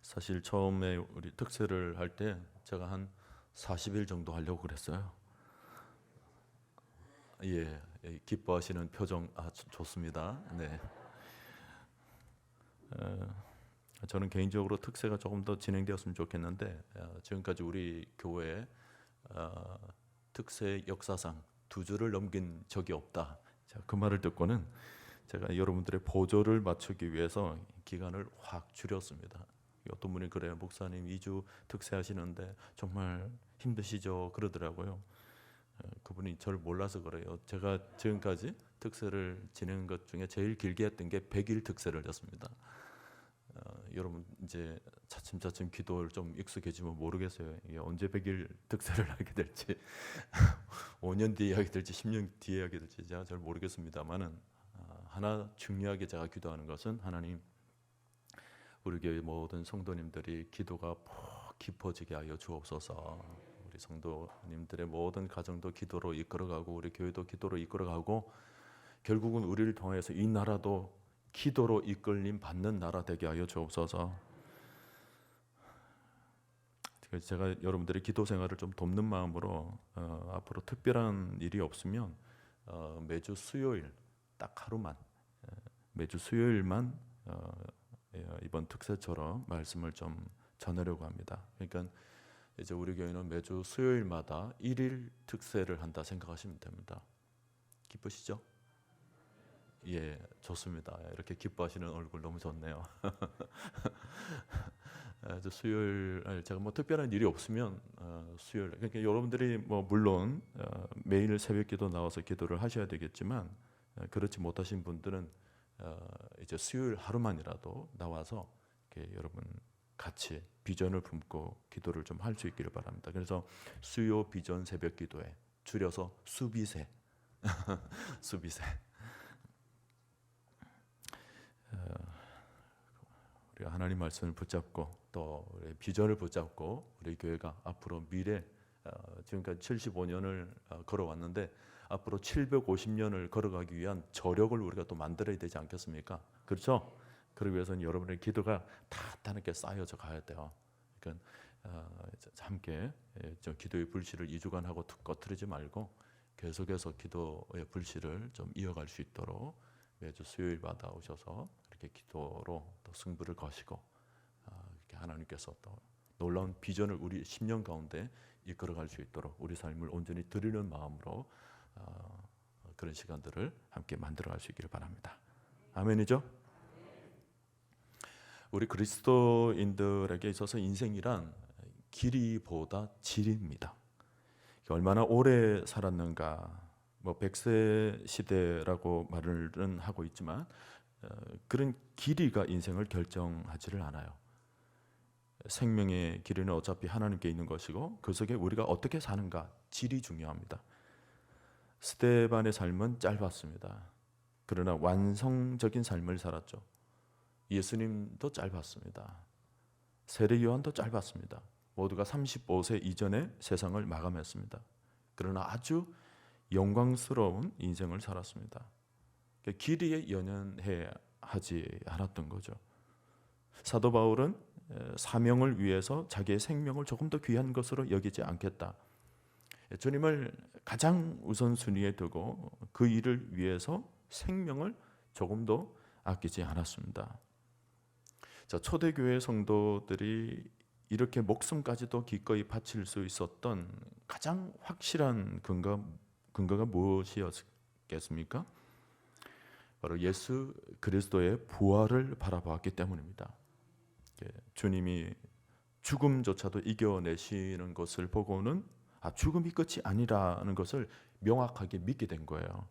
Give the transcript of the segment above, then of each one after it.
사실 처음에 우리 특세를 할 때 제가 한 40일 정도 하려고 그랬어요. 예, 기뻐하시는 표정 좋습니다. 네. 저는 개인적으로 특세가 조금 더 진행되었으면 좋겠는데 지금까지 우리 교회 특세 역사상 2주를 넘긴 적이 없다. 자, 그 말을 듣고는 제가 여러분들의 보조를 맞추기 위해서 기간을 확 줄였습니다. 어떤 분이 그래요. 목사님 2주 특세하시는데 정말 힘드시죠? 그러더라고요. 그분이 저를 몰라서 그래요. 제가 지금까지 특세를 진행한 것 중에 제일 길게 했던 게 100일 특세를 했습니다. 여러분 이제 차츰차츰 기도를 좀 익숙해지면 모르겠어요. 이게 언제 100일 특세를 하게 될지 5년 뒤에 하게 될지 10년 뒤에 하게 될지 제가 잘 모르겠습니다만은 하나 중요하게 제가 기도하는 것은 하나님 우리 교회 모든 성도님들이 기도가 푹 깊어지게 하여 주옵소서. 우리 성도님들의 모든 가정도 기도로 이끌어가고 우리 교회도 기도로 이끌어가고 결국은 우리를 통해서 이 나라도 기도로 이끌림 받는 나라 되게 하여 주옵소서. 제가 여러분들의 기도 생활을 좀 돕는 마음으로 앞으로 특별한 일이 없으면 매주 수요일 딱 하루만 매주 수요일만 이번 특세처럼 말씀을 좀 전하려고 합니다. 그러니까 이제 우리 교회는 매주 수요일마다 1일 특세를 한다 생각하시면 됩니다. 기쁘시죠? 예, 좋습니다. 이렇게 기뻐하시는 얼굴 너무 좋네요. 수요일 제가 뭐 특별한 일이 없으면 수요일 그러니까 여러분들이 뭐 물론 매일 새벽기도 나와서 기도를 하셔야 되겠지만 그렇지 못하신 분들은 이제 수요일 하루만이라도 나와서 이렇게 여러분 같이 비전을 품고 기도를 좀 할 수 있기를 바랍니다. 그래서 수요 비전 새벽기도회 줄여서 수비새 수비새 우리가 하나님 말씀을 붙잡고 또 우리 비전을 붙잡고 우리 교회가 앞으로 미래 지금까지 75년을 걸어왔는데 앞으로 750년을 걸어가기 위한 저력을 우리가 또 만들어야 되지 않겠습니까? 그렇죠? 그러기 위해서는 여러분의 기도가 탄탄하게 쌓여져 가야 돼요. 그러니까 함께 저 기도의 불씨를 2주간 하고 꺼트리지 말고 계속해서 기도의 불씨를 좀 이어갈 수 있도록 매주 수요일마다 오셔서 이렇게 기도로 또 승부를 거시고 이렇게 하나님께서 또 놀라운 비전을 우리 10년 가운데 이끌어갈 수 있도록 우리 삶을 온전히 드리는 마음으로 그런 시간들을 함께 만들어갈 수 있기를 바랍니다. 아멘이죠? 우리 그리스도인들에게 있어서 인생이란 길이보다 질입니다. 얼마나 오래 살았는가, 뭐 100세 시대라고 말은 하고 있지만 그런 길이가 인생을 결정하지를 않아요. 생명의 길이는 어차피 하나님께 있는 것이고 그 속에 우리가 어떻게 사는가 질이 중요합니다. 스데반의 삶은 짧았습니다. 그러나 완성적인 삶을 살았죠. 예수님도 짧았습니다. 세례 요한도 짧았습니다. 모두가 35세 이전에 세상을 마감했습니다. 그러나 아주 영광스러운 인생을 살았습니다. 길이에 연연해 하지 않았던 거죠. 사도 바울은 사명을 위해서 자기의 생명을 조금 더 귀한 것으로 여기지 않겠다. 주님을 가장 우선순위에 두고 그 일을 위해서 생명을 조금도 아끼지 않았습니다. 자, 초대교회 성도들이 이렇게 목숨까지도 기꺼이 바칠 수 있었던 가장 확실한 근거가 무엇이었겠습니까? 바로 예수 그리스도의 부활을 바라보았기 때문입니다. 주님이 죽음조차도 이겨내시는 것을 보고는 죽음이 끝이 아니라는 것을 명확하게 믿게 된 거예요.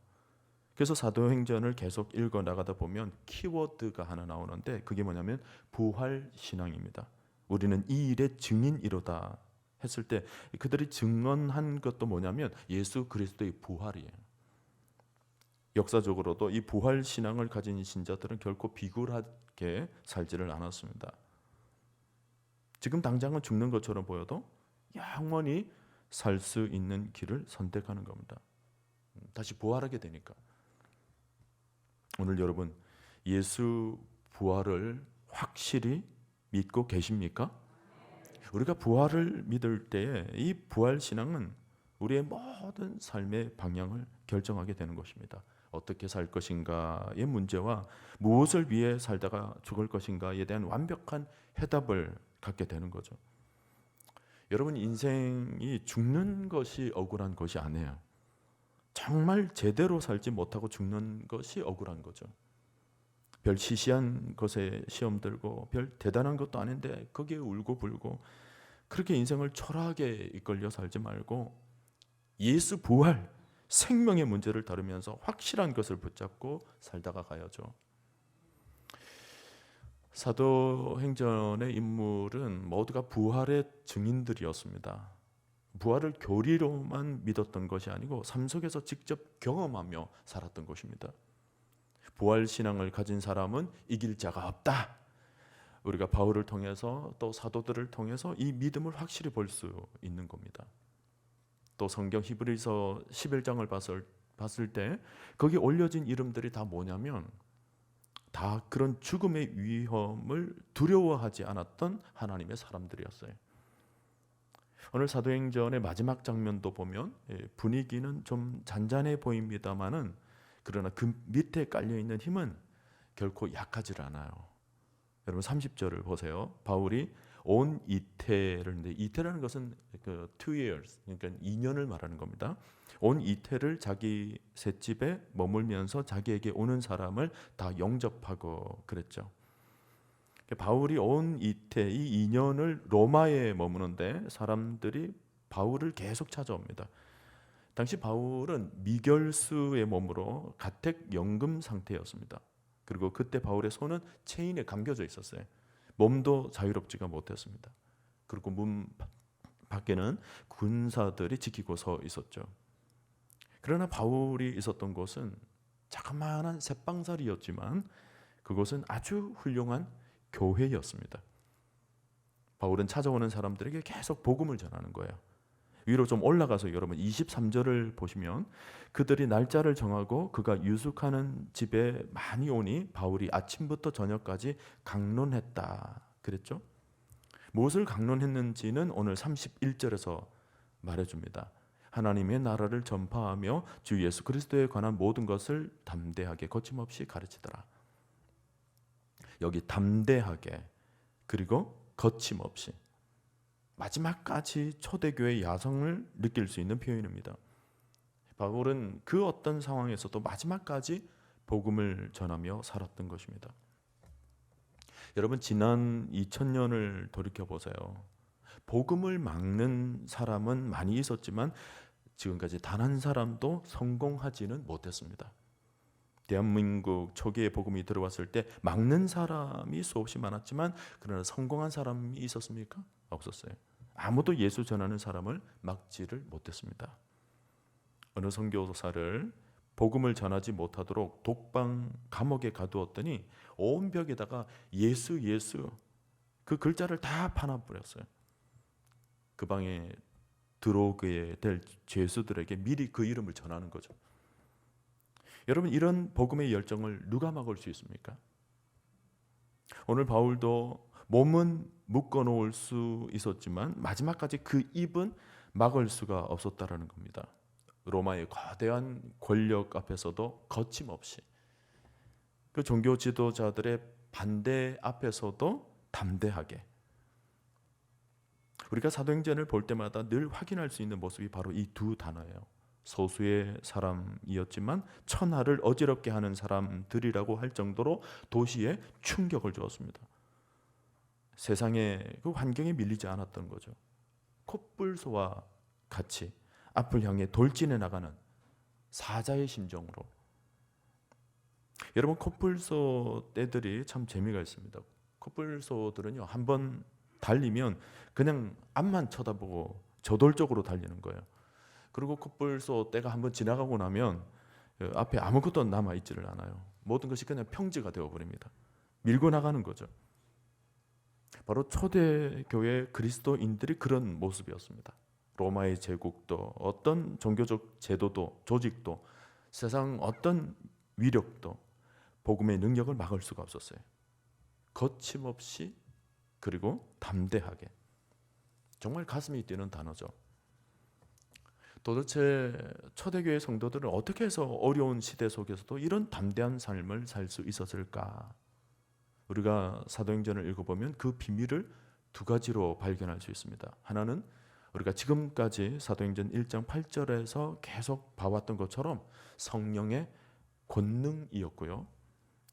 그래서 사도행전을 계속 읽어 나가다 보면 키워드가 하나 나오는데 그게 뭐냐면 부활신앙입니다. 우리는 이 일의 증인이로다 했을 때 그들이 증언한 것도 뭐냐면 예수 그리스도의 부활이에요. 역사적으로도 이 부활신앙을 가진 신자들은 결코 비굴하게 살지를 않았습니다. 지금 당장은 죽는 것처럼 보여도 영원히 살 수 있는 길을 선택하는 겁니다. 다시 부활하게 되니까. 오늘 여러분 예수 부활을 확실히 믿고 계십니까? 우리가 부활을 믿을 때에 이 부활 신앙은 우리의 모든 삶의 방향을 결정하게 되는 것입니다. 어떻게 살 것인가의 문제와 무엇을 위해 살다가 죽을 것인가에 대한 완벽한 해답을 갖게 되는 거죠. 여러분, 인생이 죽는 것이 억울한 것이 아니에요. 정말 제대로 살지 못하고 죽는 것이 억울한 거죠. 별 시시한 것에 시험 들고 별 대단한 것도 아닌데 거기에 울고 불고 그렇게 인생을 초라하게 이끌려 살지 말고 예수 부활, 생명의 문제를 다루면서 확실한 것을 붙잡고 살다가 가야죠. 사도행전의 인물은 모두가 부활의 증인들이었습니다. 부활을 교리로만 믿었던 것이 아니고 삶 속에서 직접 경험하며 살았던 것입니다. 부활 신앙을 가진 사람은 이길 자가 없다. 우리가 바울을 통해서 또 사도들을 통해서 이 믿음을 확실히 볼 수 있는 겁니다. 또 성경 히브리서 11장을 봤을 때 거기 올려진 이름들이 다 뭐냐면 다 그런 죽음의 위험을 두려워하지 않았던 하나님의 사람들이었어요. 오늘 사도행전의 마지막 장면도 보면 분위기는 좀 잔잔해 보입니다만은 그러나 그 밑에 깔려 있는 힘은 결코 약하지 않아요. 여러분 30절을 보세요. 바울이 온 이태를, 이태라는 것은 그 2 years, 그러니까 2년을 말하는 겁니다. 온 이태를 자기 셋집에 머물면서 자기에게 오는 사람을 다 영접하고 그랬죠. 바울이 온 이태, 이 2년을 로마에 머무는데 사람들이 바울을 계속 찾아옵니다. 당시 바울은 미결수의 몸으로 가택연금 상태였습니다. 그리고 그때 바울의 손은 체인에 감겨져 있었어요. 몸도 자유롭지가 못했습니다. 그리고 문 밖에는 군사들이 지키고 서 있었죠. 그러나 바울이 있었던 곳은 자그마한 셋방살이였지만 그곳은 아주 훌륭한 교회였습니다. 바울은 찾아오는 사람들에게 계속 복음을 전하는 거예요. 위로 좀 올라가서 여러분 23절을 보시면 그들이 날짜를 정하고 그가 유숙하는 집에 많이 오니 바울이 아침부터 저녁까지 강론했다 그랬죠. 무엇을 강론했는지는 오늘 31절에서 말해줍니다. 하나님의 나라를 전파하며 주 예수 그리스도에 관한 모든 것을 담대하게 거침없이 가르치더라. 여기 담대하게 그리고 거침없이 마지막까지 초대교회의 야성을 느낄 수 있는 표현입니다. 바울은 그 어떤 상황에서도 마지막까지 복음을 전하며 살았던 것입니다. 여러분 지난 2000년을 돌이켜보세요. 복음을 막는 사람은 많이 있었지만 지금까지 단 한 사람도 성공하지는 못했습니다. 대한민국 초기에 복음이 들어왔을 때 막는 사람이 수없이 많았지만 그러나 성공한 사람이 있었습니까? 없었어요. 아무도 예수 전하는 사람을 막지를 못했습니다. 어느 선교사를 복음을 전하지 못하도록 독방 감옥에 가두었더니 온 벽에다가 예수 예수 그 글자를 다 파놔버렸어요. 그 방에 들어오게 될 죄수들에게 미리 그 이름을 전하는 거죠. 여러분 이런 복음의 열정을 누가 막을 수 있습니까? 오늘 바울도 몸은 묶어놓을 수 있었지만 마지막까지 그 입은 막을 수가 없었다라는 겁니다. 로마의 거대한 권력 앞에서도 거침없이 그 종교 지도자들의 반대 앞에서도 담대하게 우리가 사도행전을 볼 때마다 늘 확인할 수 있는 모습이 바로 이 두 단어예요. 소수의 사람이었지만 천하를 어지럽게 하는 사람들이라고 할 정도로 도시에 충격을 주었습니다. 세상의 그 환경에 밀리지 않았던 거죠. 콧불소와 같이 앞을 향해 돌진해 나가는 사자의 심정으로. 여러분 콧불소 떼들이 참 재미가 있습니다. 콧불소들은요 한번 달리면 그냥 앞만 쳐다보고 저돌적으로 달리는 거예요. 그리고 콧불소 떼가 한번 지나가고 나면 앞에 아무것도 남아있지를 않아요. 모든 것이 그냥 평지가 되어버립니다. 밀고 나가는 거죠. 바로 초대교회 그리스도인들이 그런 모습이었습니다. 로마의 제국도 어떤 종교적 제도도 조직도 세상 어떤 위력도 복음의 능력을 막을 수가 없었어요. 거침없이 그리고 담대하게. 정말 가슴이 뛰는 단어죠. 도대체 초대교회 성도들은 어떻게 해서 어려운 시대 속에서도 이런 담대한 삶을 살 수 있었을까? 우리가 사도행전을 읽어보면 그 비밀을 두 가지로 발견할 수 있습니다. 하나는 우리가 지금까지 사도행전 1장 8절에서 계속 봐왔던 것처럼 성령의 권능이었고요.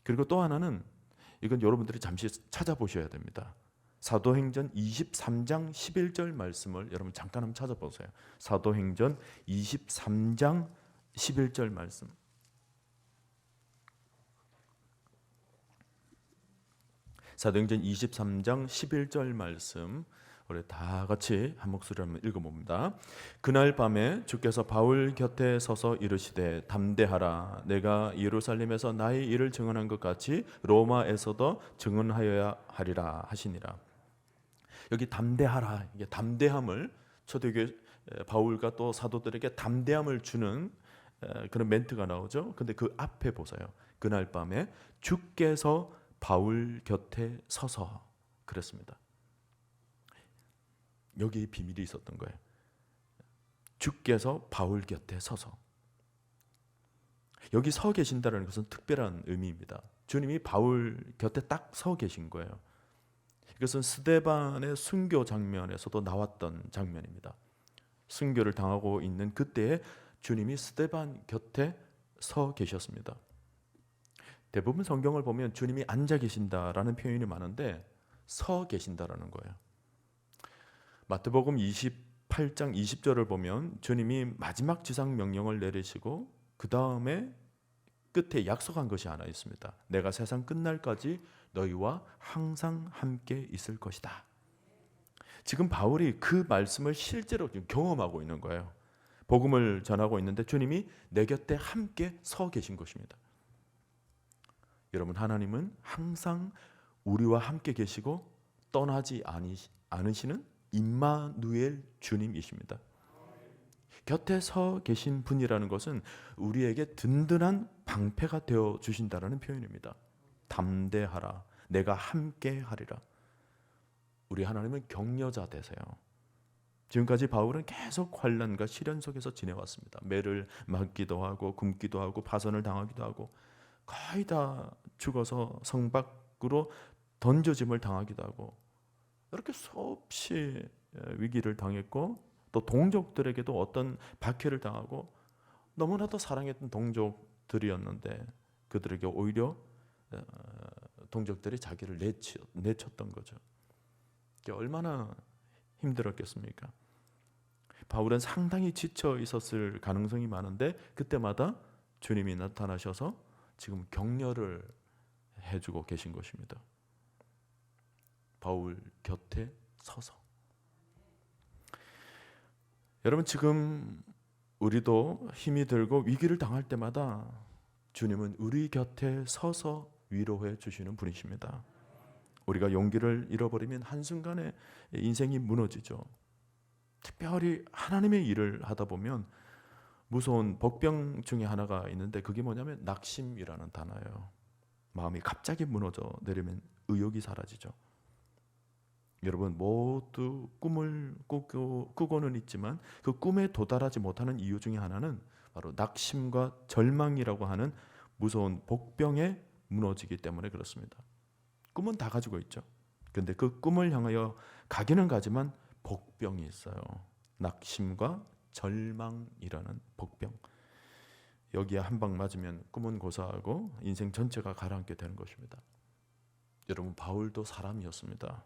그리고 또 하나는 이건 여러분들이 잠시 찾아보셔야 됩니다. 사도행전 23장 11절 말씀을 여러분 잠깐 한번 찾아보세요. 사도행전 23장 11절 말씀. 사도행전 23장 11절 말씀 우리 다 같이 한 목소리로 한번 읽어봅니다. 그날 밤에 주께서 바울 곁에 서서 이르시되 담대하라. 내가 예루살렘에서 나의 일을 증언한 것 같이 로마에서도 증언하여야 하리라 하시니라. 여기 담대하라. 이게 담대함을 초대교회 바울과 또 사도들에게 담대함을 주는 그런 멘트가 나오죠. 근데 그 앞에 보세요. 그날 밤에 주께서 바울 곁에 서서 그랬습니다. 여기에 비밀이 있었던 거예요. 주께서 바울 곁에 서서. 여기 서 계신다는 것은 특별한 의미입니다. 주님이 바울 곁에 딱 서 계신 거예요. 이것은 스데반의 순교 장면에서도 나왔던 장면입니다. 순교를 당하고 있는 그때에 주님이 스데반 곁에 서 계셨습니다. 대부분 성경을 보면 주님이 앉아 계신다라는 표현이 많은데 서 계신다라는 거예요. 마태복음 28장 20절을 보면 주님이 마지막 지상 명령을 내리시고 그 다음에 끝에 약속한 것이 하나 있습니다. 내가 세상 끝날까지 너희와 항상 함께 있을 것이다. 지금 바울이 그 말씀을 실제로 경험하고 있는 거예요. 복음을 전하고 있는데 주님이 내 곁에 함께 서 계신 것입니다. 여러분, 하나님은 항상 우리와 함께 계시고 떠나지 않으시는 임마누엘 주님이십니다. 곁에 서 계신 분이라는 것은 우리에게 든든한 방패가 되어 주신다라는 표현입니다. 담대하라. 내가 함께 하리라. 우리 하나님은 격려자 되세요. 지금까지 바울은 계속 환난과 시련 속에서 지내왔습니다. 매를 맞기도 하고 굶기도 하고 파선을 당하기도 하고 거의 다 죽어서 성 밖으로 던져짐을 당하기도 하고 이렇게 수없이 위기를 당했고 또 동족들에게도 어떤 박해를 당하고 너무나도 사랑했던 동족들이었는데 그들에게 오히려 동족들이 자기를 내쳤던 거죠. 이게 얼마나 힘들었겠습니까? 바울은 상당히 지쳐 있었을 가능성이 많은데 그때마다 주님이 나타나셔서 지금 격려를 해주고 계신 것입니다. 바울 곁에 서서. 여러분, 지금 우리도 힘이 들고 위기를 당할 때마다 주님은 우리 곁에 서서 위로해 주시는 분이십니다. 우리가 용기를 잃어버리면 한순간에 인생이 무너지죠. 특별히 하나님의 일을 하다 보면 무서운 복병 중에 하나가 있는데 그게 뭐냐면 낙심이라는 단어예요. 마음이 갑자기 무너져 내리면 의욕이 사라지죠. 여러분, 모두 꿈을 꾸고는 있지만 그 꿈에 도달하지 못하는 이유 중에 하나는 바로 낙심과 절망이라고 하는 무서운 복병에 무너지기 때문에 그렇습니다. 꿈은 다 가지고 있죠. 그런데 그 꿈을 향하여 가기는 가지만 복병이 있어요. 낙심과 절망이라는 복병. 여기에 한 방 맞으면 꿈은 고사하고 인생 전체가 가라앉게 되는 것입니다. 여러분, 바울도 사람이었습니다.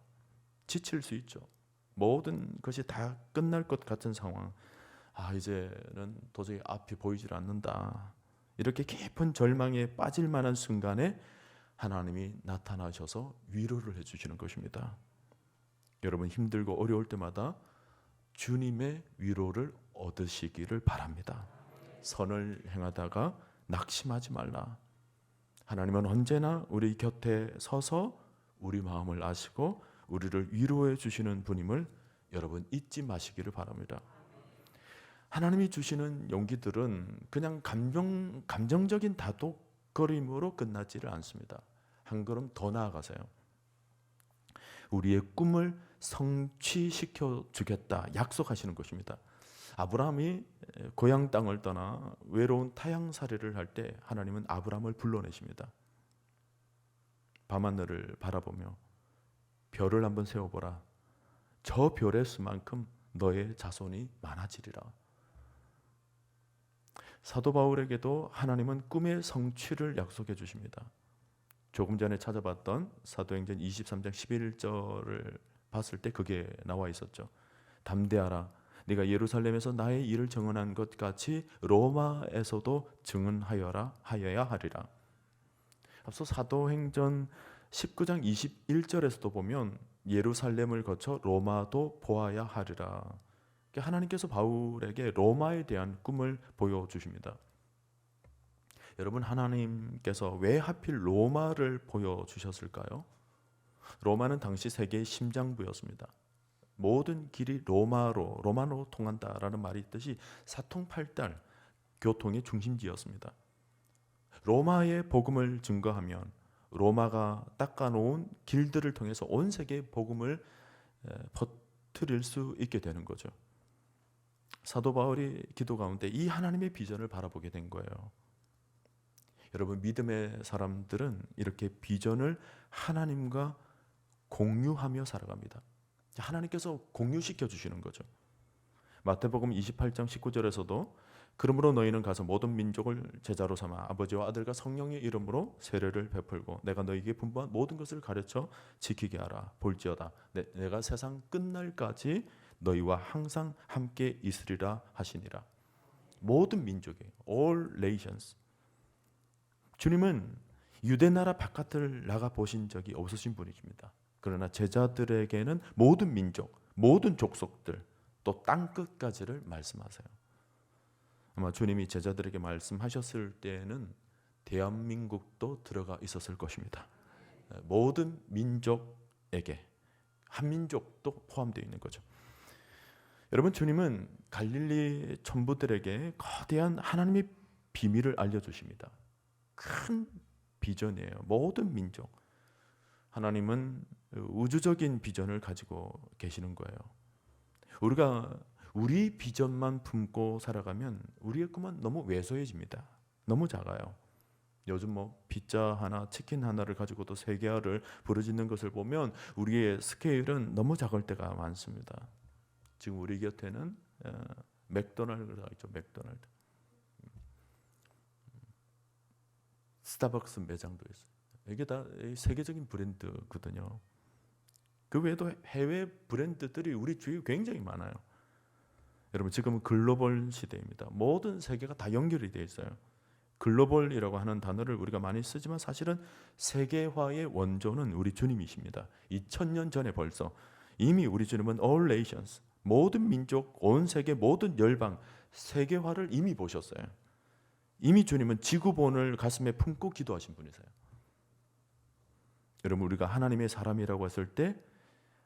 지칠 수 있죠. 모든 것이 다 끝날 것 같은 상황. 이제는 도저히 앞이 보이질 않는다. 이렇게 깊은 절망에 빠질 만한 순간에 하나님이 나타나셔서 위로를 해주시는 것입니다. 여러분, 힘들고 어려울 때마다 주님의 위로를 얻으시기를 바랍니다. 선을 행하다가 낙심하지 말라. 하나님은 언제나 우리 곁에 서서 우리 마음을 아시고 우리를 위로해 주시는 분임을 여러분 잊지 마시기를 바랍니다. 하나님이 주시는 용기들은 그냥 감정적인 다독거림으로 끝나지를 않습니다. 한 걸음 더 나아가세요. 우리의 꿈을 성취시켜 주겠다 약속하시는 것입니다. 아브라함이 고향 땅을 떠나 외로운 타향살이를 할 때 하나님은 아브라함을 불러내십니다. 밤하늘을 바라보며 별을 한번 세워보라. 저 별의 수만큼 너의 자손이 많아지리라. 사도 바울에게도 하나님은 꿈의 성취를 약속해 주십니다. 조금 전에 찾아봤던 사도행전 23장 11절을 봤을 때 그게 나와 있었죠. 담대하라. 네가 예루살렘에서 나의 일을 증언한 것 같이 로마에서도 증언하여야 하리라. 앞서 사도행전 19장 21절에서도 보면 예루살렘을 거쳐 로마도 보아야 하리라. 하나님께서 바울에게 로마에 대한 꿈을 보여주십니다. 여러분, 하나님께서 왜 하필 로마를 보여주셨을까요? 로마는 당시 세계의 심장부였습니다. 모든 길이 로마로 통한다라는 말이 있듯이 사통팔달 교통의 중심지였습니다. 로마의 복음을 증거하면 로마가 닦아놓은 길들을 통해서 온 세계에 복음을 퍼뜨릴 수 있게 되는 거죠. 사도 바울이 기도 가운데 이 하나님의 비전을 바라보게 된 거예요. 여러분, 믿음의 사람들은 이렇게 비전을 하나님과 공유하며 살아갑니다. 하나님께서 공유시켜 주시는 거죠. 마태복음 28장 19절에서도 그러므로 너희는 가서 모든 민족을 제자로 삼아 아버지와 아들과 성령의 이름으로 세례를 베풀고 내가 너희에게 분부한 모든 것을 가르쳐 지키게 하라. 볼지어다 내가 세상 끝날까지 너희와 항상 함께 있으리라 하시니라. 모든 민족이 all nations. 주님은 유대 나라 바깥을 나가 보신 적이 없으신 분이십니다. 그러나 제자들에게는 모든 민족, 모든 족속들, 또 땅 끝까지를 말씀하세요. 아마 주님이 제자들에게 말씀하셨을 때에는 대한민국도 들어가 있었을 것입니다. 모든 민족에게, 한민족도 포함되어 있는 거죠. 여러분, 주님은 갈릴리 천부들에게 거대한 하나님의 비밀을 알려주십니다. 큰 비전이에요. 모든 민족. 하나님은 우주적인 비전을 가지고 계시는 거예요. 우리가 우리 비전만 품고 살아가면 우리의 꿈은 너무 왜소해집니다. 너무 작아요. 요즘 피자 하나, 치킨 하나를 가지고도 세계화를 부르짖는 것을 보면 우리의 스케일은 너무 작을 때가 많습니다. 지금 우리 곁에는 맥도날드가 있죠. 맥도날드. 스타벅스 매장도 있어요. 이게 다 세계적인 브랜드거든요. 그 외에도 해외 브랜드들이 우리 주위에 굉장히 많아요. 여러분, 지금은 글로벌 시대입니다. 모든 세계가 다 연결이 되어 있어요. 글로벌이라고 하는 단어를 우리가 많이 쓰지만 사실은 세계화의 원조는 우리 주님이십니다. 2000년 전에 벌써 이미 우리 주님은 all nations, 모든 민족, 온 세계 모든 열방, 세계화를 이미 보셨어요. 이미 주님은 지구본을 가슴에 품고 기도하신 분이세요. 여러분, 우리가 하나님의 사람이라고 했을 때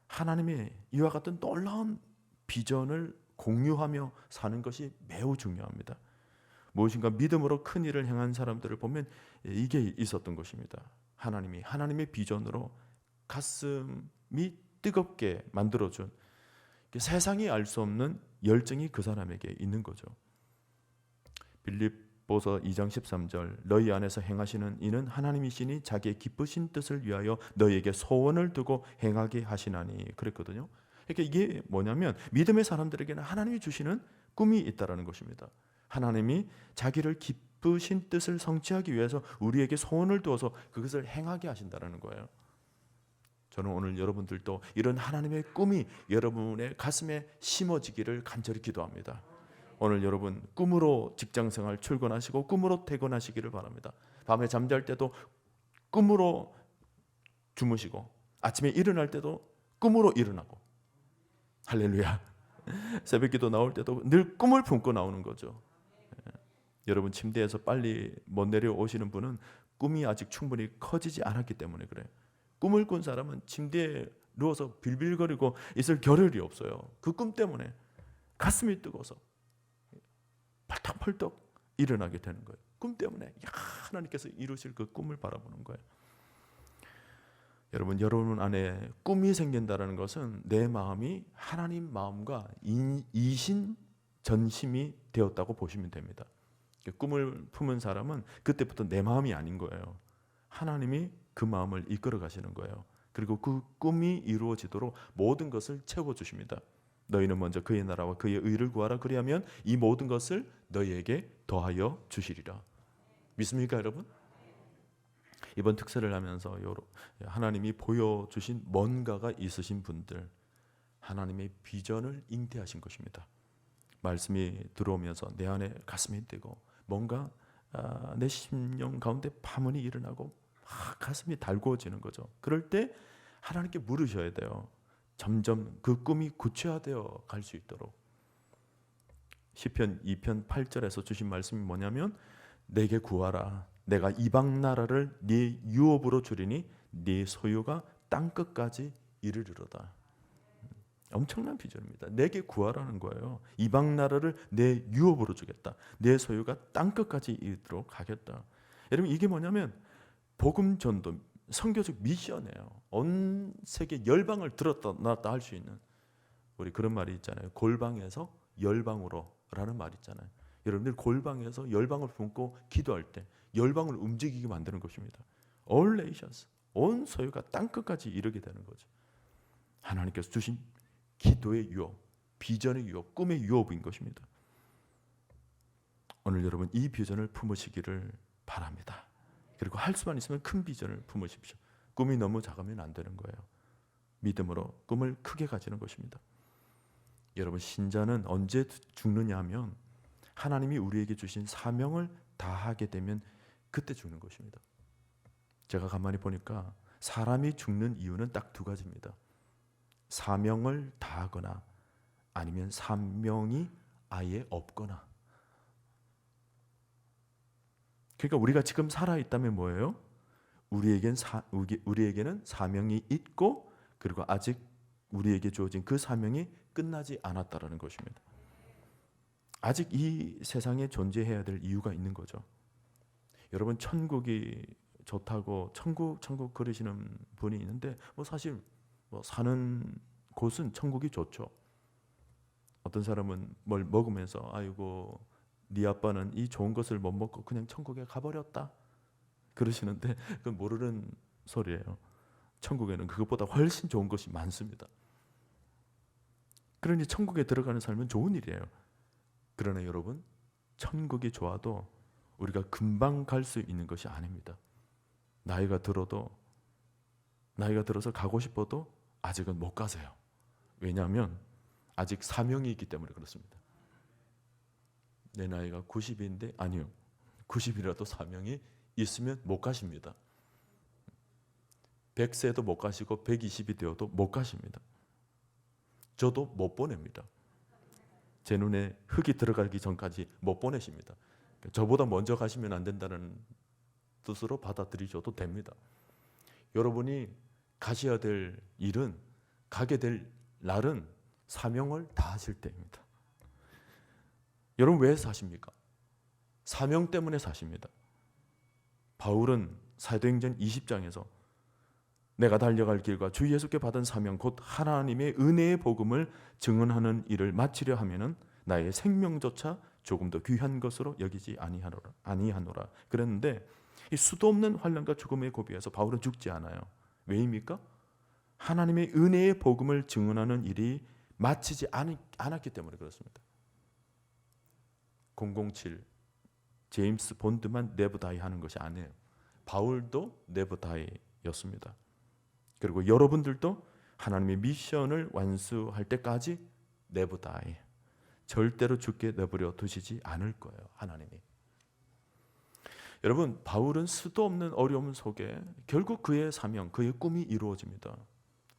하나님의 이와 같은 놀라운 비전을 공유하며 사는 것이 매우 중요합니다. 무엇인가 믿음으로 큰 일을 행한 사람들을 보면 이게 있었던 것입니다. 하나님의 비전으로 가슴이 뜨겁게 만들어준 세상이 알 수 없는 열정이 그 사람에게 있는 거죠. 빌립보서 2장 13절 너희 안에서 행하시는 이는 하나님이시니 자기의 기쁘신 뜻을 위하여 너희에게 소원을 두고 행하게 하시나니 그랬거든요. 그러니까 이게 뭐냐면 믿음의 사람들에게는 하나님이 주시는 꿈이 있다라는 것입니다. 하나님이 자기를 기쁘신 뜻을 성취하기 위해서 우리에게 소원을 두어서 그것을 행하게 하신다라는 거예요. 저는 오늘 여러분들도 이런 하나님의 꿈이 여러분의 가슴에 심어지기를 간절히 기도합니다. 오늘 여러분 꿈으로 직장생활 출근하시고 꿈으로 퇴근하시기를 바랍니다. 밤에 잠잘 때도 꿈으로 주무시고 아침에 일어날 때도 꿈으로 일어나고 할렐루야. 새벽기도 나올 때도 늘 꿈을 품고 나오는 거죠. 여러분 침대에서 빨리 못 내려오시는 분은 꿈이 아직 충분히 커지지 않았기 때문에 그래요. 꿈을 꾼 사람은 침대에 누워서 빌빌거리고 있을 겨를이 없어요. 그 꿈 때문에 가슴이 뜨거워서 펄떡펄떡 일어나게 되는 거예요. 꿈 때문에 하나님께서 이루실 그 꿈을 바라보는 거예요. 여러분 안에 꿈이 생긴다는 것은 내 마음이 하나님 마음과 이신 전심이 되었다고 보시면 됩니다. 꿈을 품은 사람은 그때부터 내 마음이 아닌 거예요. 하나님이 그 마음을 이끌어 가시는 거예요. 그리고 그 꿈이 이루어지도록 모든 것을 채워주십니다. 너희는 먼저 그의 나라와 그의 의를 구하라. 그리하면 이 모든 것을 너희에게 더하여 주시리라. 믿습니까, 여러분? 이번 특세를 하면서 하나님이 보여주신 뭔가가 있으신 분들, 하나님의 비전을 잉태하신 것입니다. 말씀이 들어오면서 내 안에 가슴이 뛰고 뭔가 내 심령 가운데 파문이 일어나고 막 가슴이 달구어지는 거죠. 그럴 때 하나님께 물으셔야 돼요. 점점 그 꿈이 구체화되어 갈 수 있도록. 시편 2편 8절에서 주신 말씀이 뭐냐면 내게 구하라. 내가 이방 나라를 네 유업으로 주리니 네 소유가 땅끝까지 이르리로다. 엄청난 비전입니다. 내게 구하라는 거예요. 이방 나라를 내 유업으로 주겠다. 내 소유가 땅끝까지 이르도록 하겠다. 여러분 이게 뭐냐면 복음 전도 선교적 미션이에요. 온 세계 열방을 들었다 놨다 할 수 있는, 우리 그런 말이 있잖아요. 골방에서 열방으로라는 말 있잖아요. 여러분들 골방에서 열방을 품고 기도할 때 열방을 움직이게 만드는 것입니다. All nations, 온 소유가 땅끝까지 이르게 되는 거죠. 하나님께서 주신 기도의 유업, 비전의 유업, 꿈의 유업인 것입니다. 오늘 여러분 이 비전을 품으시기를 바랍니다. 그리고 할 수만 있으면 큰 비전을 품으십시오. 꿈이 너무 작으면 안 되는 거예요. 믿음으로 꿈을 크게 가지는 것입니다. 여러분 신자는 언제 죽느냐 하면 하나님이 우리에게 주신 사명을 다하게 되면 그때 죽는 것입니다. 제가 가만히 보니까 사람이 죽는 이유는 딱 두 가지입니다. 사명을 다하거나 아니면 사명이 아예 없거나. 그러니까 우리가 지금 살아있다면 뭐예요? 우리에게는 사명이 있고 그리고 아직 우리에게 주어진 그 사명이 끝나지 않았다라는 것입니다. 아직 이 세상에 존재해야 될 이유가 있는 거죠. 여러분 천국이 좋다고 천국 그러시는 분이 있는데 사실 사는 곳은 천국이 좋죠. 어떤 사람은 뭘 먹으면서 아이고 네 아빠는 이 좋은 것을 못 먹고 그냥 천국에 가버렸다 그러시는데 그건 모르는 소리예요. 천국에는 그것보다 훨씬 좋은 것이 많습니다. 그러니 천국에 들어가는 삶은 좋은 일이에요. 그러나 여러분 천국이 좋아도 우리가 금방 갈 수 있는 것이 아닙니다. 나이가 들어서 가고 싶어도 아직은 못 가세요. 왜냐하면 아직 사명이 있기 때문에 그렇습니다. 내 나이가 90인데 아니요. 90이라도 사명이 있으면 못 가십니다. 100세도 못 가시고 120이 되어도 못 가십니다. 저도 못 보냅니다. 제 눈에 흙이 들어가기 전까지 못 보내십니다. 저보다 먼저 가시면 안 된다는 뜻으로 받아들이셔도 됩니다. 여러분이 가셔야 될 일은, 가게 될 날은 사명을 다하실 때입니다. 여러분 왜 사십니까? 사명 때문에 사십니다. 바울은 사도행전 20장에서 내가 달려갈 길과 주 예수께 받은 사명 곧 하나님의 은혜의 복음을 증언하는 일을 마치려 하면은 나의 생명조차 조금 더 귀한 것으로 여기지 아니하노라. 그랬는데 이 수도 없는 환난과 죽음의 고비에서 바울은 죽지 않아요. 왜입니까? 하나님의 은혜의 복음을 증언하는 일이 마치지 않았기 때문에 그렇습니다. 007 제임스 본드만 네버 다이 하는 것이 아니에요. 바울도 네버 다이였습니다. 그리고 여러분들도 하나님의 미션을 완수할 때까지 네버 다이, 절대로 죽게 내버려 두시지 않을 거예요. 하나님이. 여러분 바울은 수도 없는 어려움 속에 결국 그의 사명, 그의 꿈이 이루어집니다.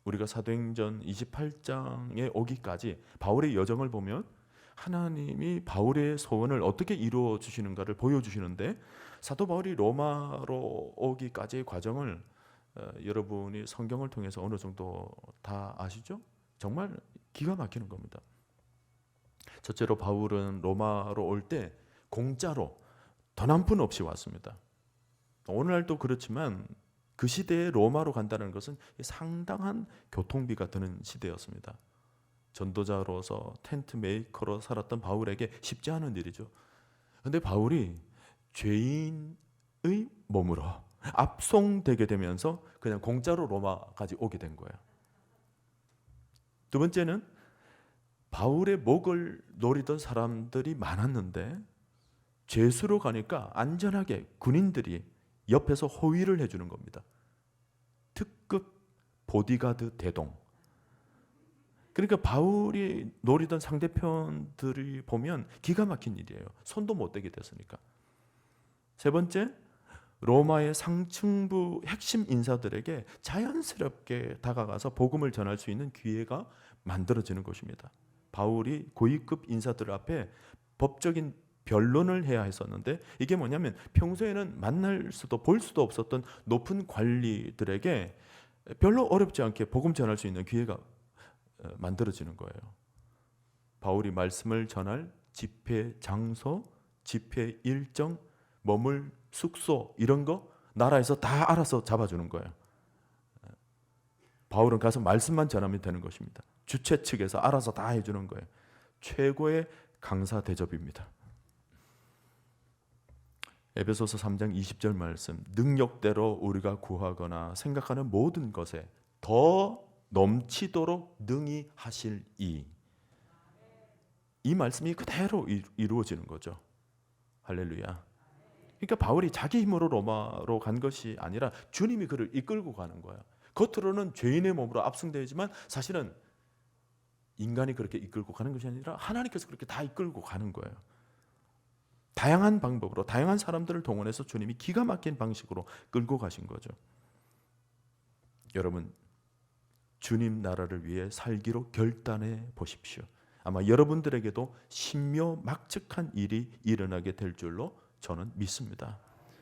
우리가 사도행전 28장에 오기까지 바울의 여정을 보면 하나님이 바울의 소원을 어떻게 이루어 주시는가를 보여주시는데, 사도 바울이 로마로 오기까지의 과정을 여러분이 성경을 통해서 어느 정도 다 아시죠? 정말 기가 막히는 겁니다. 첫째로 바울은 로마로 올 때 공짜로 돈 한 푼 없이 왔습니다. 오늘날도 그렇지만 그 시대에 로마로 간다는 것은 상당한 교통비가 드는 시대였습니다. 전도자로서 텐트 메이커로 살았던 바울에게 쉽지 않은 일이죠. 그런데 바울이 죄인의 몸으로 압송되게 되면서 그냥 공짜로 로마까지 오게 된 거예요. 두 번째는 바울의 목을 노리던 사람들이 많았는데 죄수로 가니까 안전하게 군인들이 옆에서 호위를 해주는 겁니다. 특급 보디가드 대동. 그러니까 바울이 노리던 상대편들이 보면 기가 막힌 일이에요. 손도 못 대게 됐으니까. 세 번째, 로마의 상층부 핵심 인사들에게 자연스럽게 다가가서 복음을 전할 수 있는 기회가 만들어지는 것입니다. 바울이 고위급 인사들 앞에 법적인 변론을 해야 했었는데 이게 뭐냐면 평소에는 만날 수도 볼 수도 없었던 높은 관리들에게 별로 어렵지 않게 복음 전할 수 있는 기회가 만들어지는 거예요. 바울이 말씀을 전할 집회 장소, 집회 일정, 머물 숙소 이런 거 나라에서 다 알아서 잡아주는 거예요. 바울은 가서 말씀만 전하면 되는 것입니다. 주최 측에서 알아서 다 해주는 거예요. 최고의 강사 대접입니다. 에베소서 3장 20절 말씀, 능력대로 우리가 구하거나 생각하는 모든 것에 더 넘치도록 능히 하실 이 말씀이 그대로 이루어지는 거죠. 할렐루야. 그러니까 바울이 자기 힘으로 로마로 간 것이 아니라 주님이 그를 이끌고 가는 거예요. 겉으로는 죄인의 몸으로 압승되지만 사실은 인간이 그렇게 이끌고 가는 것이 아니라 하나님께서 그렇게 다 이끌고 가는 거예요. 다양한 방법으로 다양한 사람들을 동원해서 주님이 기가 막힌 방식으로 끌고 가신 거죠. 여러분, 주님 나라를 위해 살기로 결단해 보십시오. 아마 여러분들에게도 신묘막측한 일이 일어나게 될 줄로 저는 믿습니다.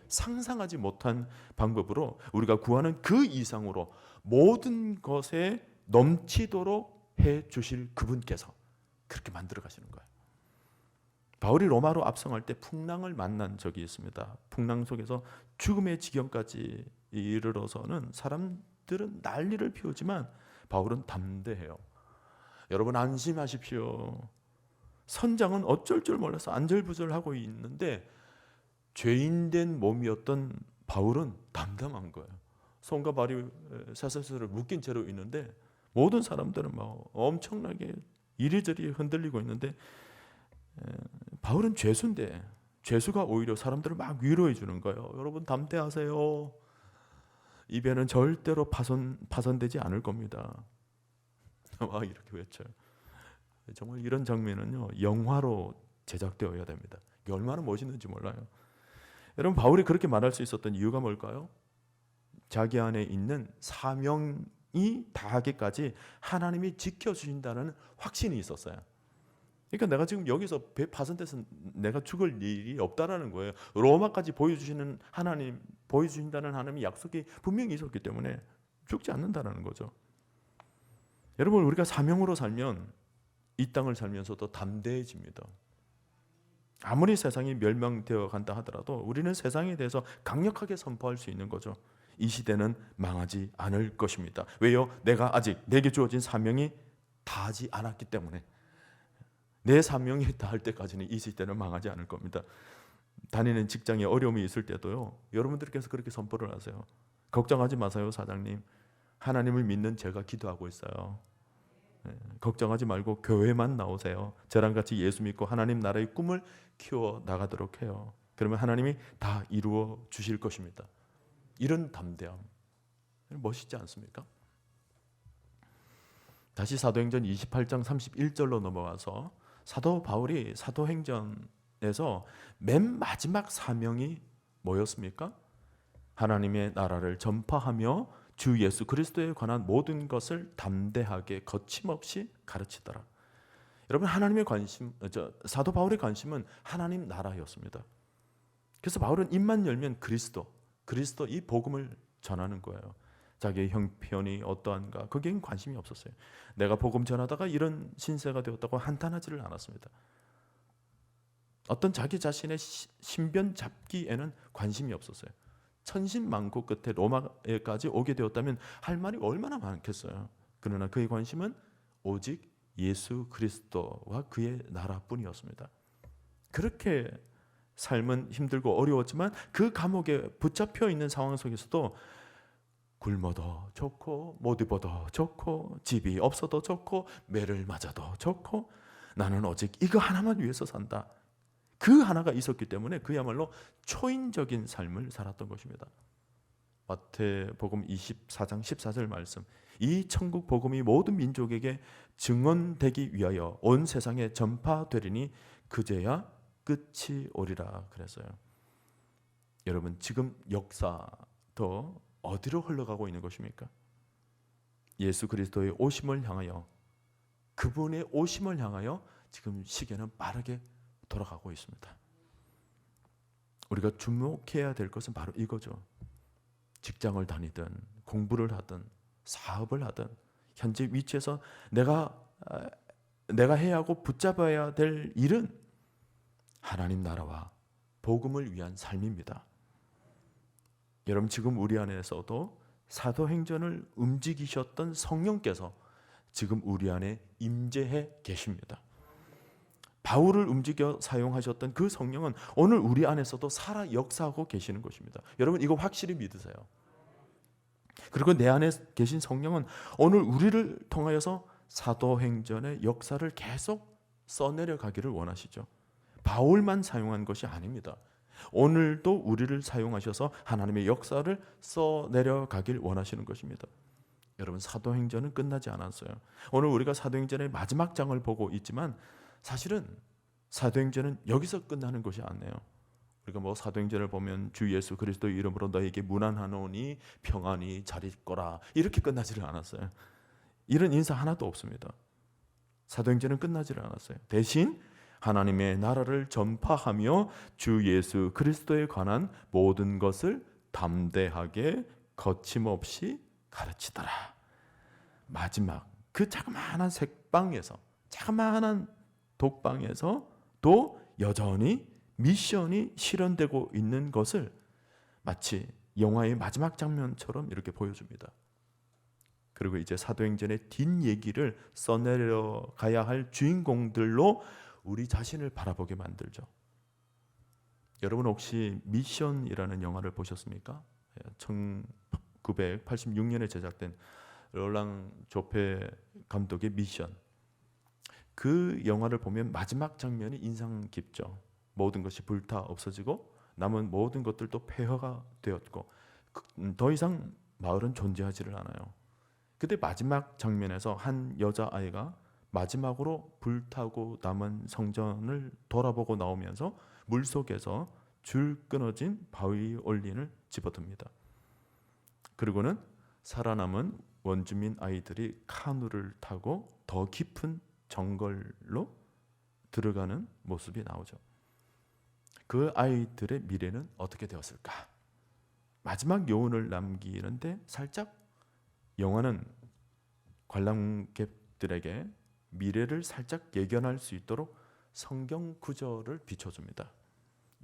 상상하지 못한 방법으로 우리가 구하는 그 이상으로 모든 것에 넘치도록 해 주실 그분께서 그렇게 만들어 가시는 거예요. 바울이 로마로 압송할 때 풍랑을 만난 적이 있습니다. 풍랑 속에서 죽음의 지경까지 이르러서는 사람들은 난리를 피우지만 바울은 담대해요. 여러분 안심하십시오. 선장은 어쩔 줄 몰라서 안절부절하고 있는데 죄인된 몸이었던 바울은 담담한 거예요. 손과 발이 쇠사슬을 묶인 채로 있는데 모든 사람들은 막 엄청나게 이리저리 흔들리고 있는데 바울은 죄수인데 죄수가 오히려 사람들을 막 위로해 주는 거예요. 여러분 담대하세요. 이 배는 절대로 파손되지 않을 겁니다. 막 이렇게 외쳐요. 정말 이런 장면은요 영화로 제작되어야 됩니다. 이게 얼마나 멋있는지 몰라요. 여러분 바울이 그렇게 말할 수 있었던 이유가 뭘까요? 자기 안에 있는 사명이 다하기까지 하나님이 지켜주신다는 확신이 있었어요. 그러니까 내가 지금 여기서 배 파손돼서 내가 죽을 일이 없다라는 거예요. 로마까지 보여주신다는 하나님의 약속이 분명히 있었기 때문에 죽지 않는다라는 거죠. 여러분 우리가 사명으로 살면 이 땅을 살면서도 담대해집니다. 아무리 세상이 멸망되어 간다 하더라도 우리는 세상에 대해서 강력하게 선포할 수 있는 거죠. 이 시대는 망하지 않을 것입니다. 왜요? 내가 아직 내게 주어진 사명이 다하지 않았기 때문에. 내 사명이 다할 때까지는 이 시대는 망하지 않을 겁니다. 다니는 직장에 어려움이 있을 때도요. 여러분들께서 그렇게 선포를 하세요. 걱정하지 마세요, 사장님. 하나님을 믿는 제가 기도하고 있어요. 걱정하지 말고 교회만 나오세요. 저랑 같이 예수 믿고 하나님 나라의 꿈을 키워 나가도록 해요. 그러면 하나님이 다 이루어 주실 것입니다. 이런 담대함 멋있지 않습니까? 다시 사도행전 28장 31절로 넘어가서 사도 바울이 사도행전에서 맨 마지막 사명이 뭐였습니까? 하나님의 나라를 전파하며 주 예수 그리스도에 관한 모든 것을 담대하게 거침없이 가르치더라. 여러분 하나님의 관심, 사도 바울의 관심은 하나님 나라였습니다. 그래서 바울은 입만 열면 그리스도 이 복음을 전하는 거예요. 자기의 형편이 어떠한가 거기엔 관심이 없었어요. 내가 복음 전하다가 이런 신세가 되었다고 한탄하지를 않았습니다. 어떤 자기 자신의 신변 잡기에는 관심이 없었어요. 천신만고 끝에 로마에까지 오게 되었다면 할 말이 얼마나 많겠어요. 그러나 그의 관심은 오직 예수 그리스도와 그의 나라뿐이었습니다. 그렇게 삶은 힘들고 어려웠지만 그 감옥에 붙잡혀 있는 상황 속에서도 굶어도 좋고 못 입어도 좋고 집이 없어도 좋고 매를 맞아도 좋고 나는 오직 이거 하나만 위해서 산다. 그 하나가 있었기 때문에 그야말로 초인적인 삶을 살았던 것입니다. 마태복음 24장 14절 말씀, 이 천국 복음이 모든 민족에게 증언되기 위하여 온 세상에 전파되리니 그제야 끝이 오리라 그랬어요. 여러분, 지금 역사도 어디로 흘러가고 있는 것입니까? 예수 그리스도의 오심을 향하여, 그분의 오심을 향하여 지금 시계는 빠르게 돌아가고 있습니다. 우리가 주목해야 될 것은 바로 이거죠. 직장을 다니든 공부를 하든 사업을 하든 현재 위치에서 내가 해야 하고 붙잡아야 될 일은 하나님 나라와 복음을 위한 삶입니다. 여러분, 지금 우리 안에서도 사도행전을 움직이셨던 성령께서 지금 우리 안에 임재해 계십니다. 바울을 움직여 사용하셨던 그 성령은 오늘 우리 안에서도 살아 역사하고 계시는 것입니다. 여러분, 이거 확실히 믿으세요. 그리고 내 안에 계신 성령은 오늘 우리를 통하여서 사도행전의 역사를 계속 써내려 가기를 원하시죠. 바울만 사용한 것이 아닙니다. 오늘도 우리를 사용하셔서 하나님의 역사를 써내려 가길 원하시는 것입니다. 여러분, 사도행전은 끝나지 않았어요. 오늘 우리가 사도행전의 마지막 장을 보고 있지만 사실은 사도행전은 여기서 끝나는 것이 아니에요. 우리가 사도행전을 보면 주 예수 그리스도의 이름으로 너에게 문안하노니 평안히 잘 있거라 이렇게 끝나지를 않았어요. 이런 인사 하나도 없습니다. 사도행전은 끝나지를 않았어요. 대신 하나님의 나라를 전파하며 주 예수 그리스도에 관한 모든 것을 담대하게 거침없이 가르치더라. 마지막 그 자그마한 색방에서, 자그마한 독방에서 또 여전히 미션이 실현되고 있는 것을 마치 영화의 마지막 장면처럼 이렇게 보여줍니다. 그리고 이제 사도행전의 뒷얘기를 써내려 가야 할 주인공들로 우리 자신을 바라보게 만들죠. 여러분, 혹시 미션이라는 영화를 보셨습니까? 1986년에 제작된 롤랑 조페 감독의 미션. 그 영화를 보면 마지막 장면이 인상 깊죠. 모든 것이 불타 없어지고 남은 모든 것들도 폐허가 되었고 더 이상 마을은 존재하지를 않아요. 그때 마지막 장면에서 한 여자아이가 마지막으로 불타고 남은 성전을 돌아보고 나오면서 물속에서 줄 끊어진 바이올린을 집어듭니다. 그리고는 살아남은 원주민 아이들이 카누를 타고 더 깊은 정글로 들어가는 모습이 나오죠. 그 아이들의 미래는 어떻게 되었을까? 마지막 여운을 남기는데 살짝 영화는 관람객들에게 미래를 살짝 예견할 수 있도록 성경 구절을 비춰줍니다.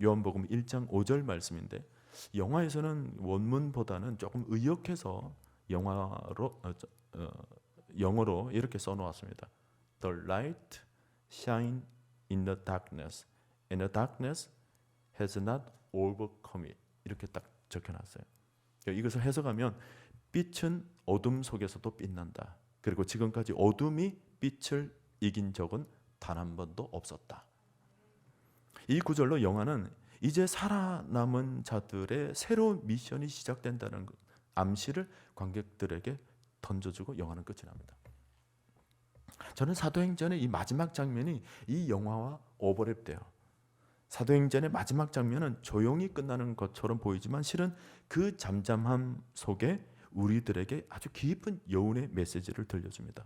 요한복음 1장 5절 말씀인데 영화에서는 원문보다는 조금 의역해서 영어로 이렇게 써놓았습니다. The light shine in the darkness, and the darkness has not overcome it. 이렇게 딱 적혀놨어요. 이것을 해석하면 빛은 어둠 속에서도 빛난다. 그리고 지금까지 어둠이 빛을 이긴 적은 단 한 번도 없었다. 이 구절로 영화는 이제 살아남은 자들의 새로운 미션이 시작된다는 암시를 관객들에게 던져주고 영화는 끝이 납니다. 저는 사도행전의 이 마지막 장면이 이 영화와 오버랩돼요. 사도행전의 마지막 장면은 조용히 끝나는 것처럼 보이지만 실은 그 잠잠함 속에 우리들에게 아주 깊은 여운의 메시지를 들려줍니다.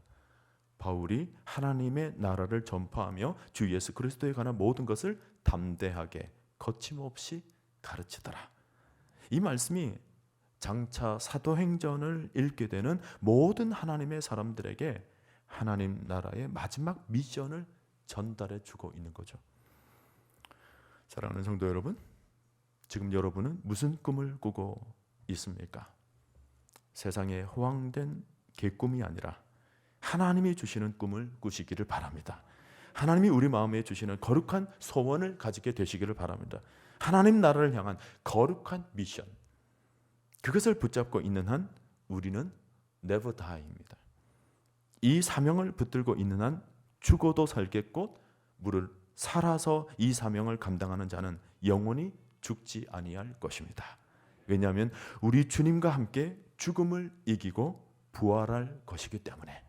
바울이 하나님의 나라를 전파하며 주 예수 그리스도에 관한 모든 것을 담대하게 거침없이 가르치더라. 이 말씀이 장차 사도행전을 읽게 되는 모든 하나님의 사람들에게 하나님 나라의 마지막 미션을 전달해 주고 있는 거죠. 사랑하는 성도 여러분, 지금 여러분은 무슨 꿈을 꾸고 있습니까? 세상에 허황된 개꿈이 아니라 하나님이 주시는 꿈을 꾸시기를 바랍니다. 하나님이 우리 마음에 주시는 거룩한 소원을 가지게 되시기를 바랍니다. 하나님 나라를 향한 거룩한 미션, 그것을 붙잡고 있는 한 우리는 never die입니다. 이 사명을 붙들고 있는 한 죽어도 살겠고 무릇 살아서 이 사명을 감당하는 자는 영원히 죽지 아니할 것입니다. 왜냐하면 우리 주님과 함께 죽음을 이기고 부활할 것이기 때문에.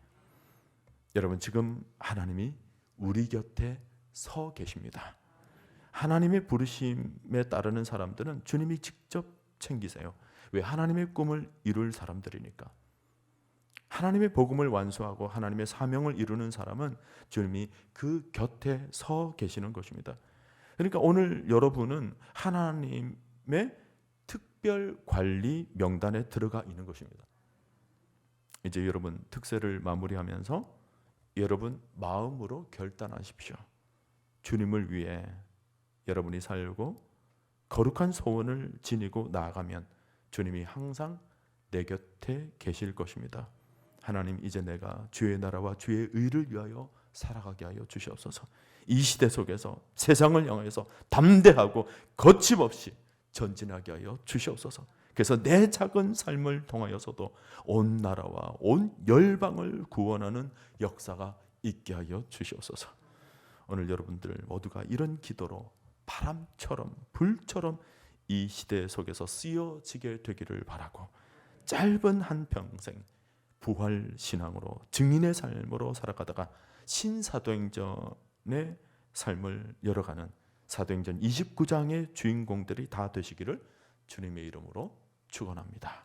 여러분, 지금 하나님이 우리 곁에 서 계십니다. 하나님의 부르심에 따르는 사람들은 주님이 직접 챙기세요. 왜? 하나님의 꿈을 이룰 사람들이니까. 하나님의 복음을 완수하고 하나님의 사명을 이루는 사람은 주님이 그 곁에 서 계시는 것입니다. 그러니까 오늘 여러분은 하나님의 특별 관리 명단에 들어가 있는 것입니다. 이제 여러분 특세를 마무리하면서 여러분 마음으로 결단하십시오. 주님을 위해 여러분이 살고 거룩한 소원을 지니고 나아가면 주님이 항상 내 곁에 계실 것입니다. 하나님, 이제 내가 주의 나라와 주의 의를 위하여 살아가게 하여 주시옵소서. 이 시대 속에서 세상을 향해서 담대하고 거침없이 전진하게 하여 주시옵소서. 그래서 내 작은 삶을 통하여서도 온 나라와 온 열방을 구원하는 역사가 있게 하여 주시옵소서. 오늘 여러분들 모두가 이런 기도로 바람처럼 불처럼 이 시대 속에서 쓰여지게 되기를 바라고, 짧은 한 평생 부활 신앙으로 증인의 삶으로 살아가다가 신사도행전의 삶을 열어가는 사도행전 29장의 주인공들이 다 되시기를 주님의 이름으로 축원합니다.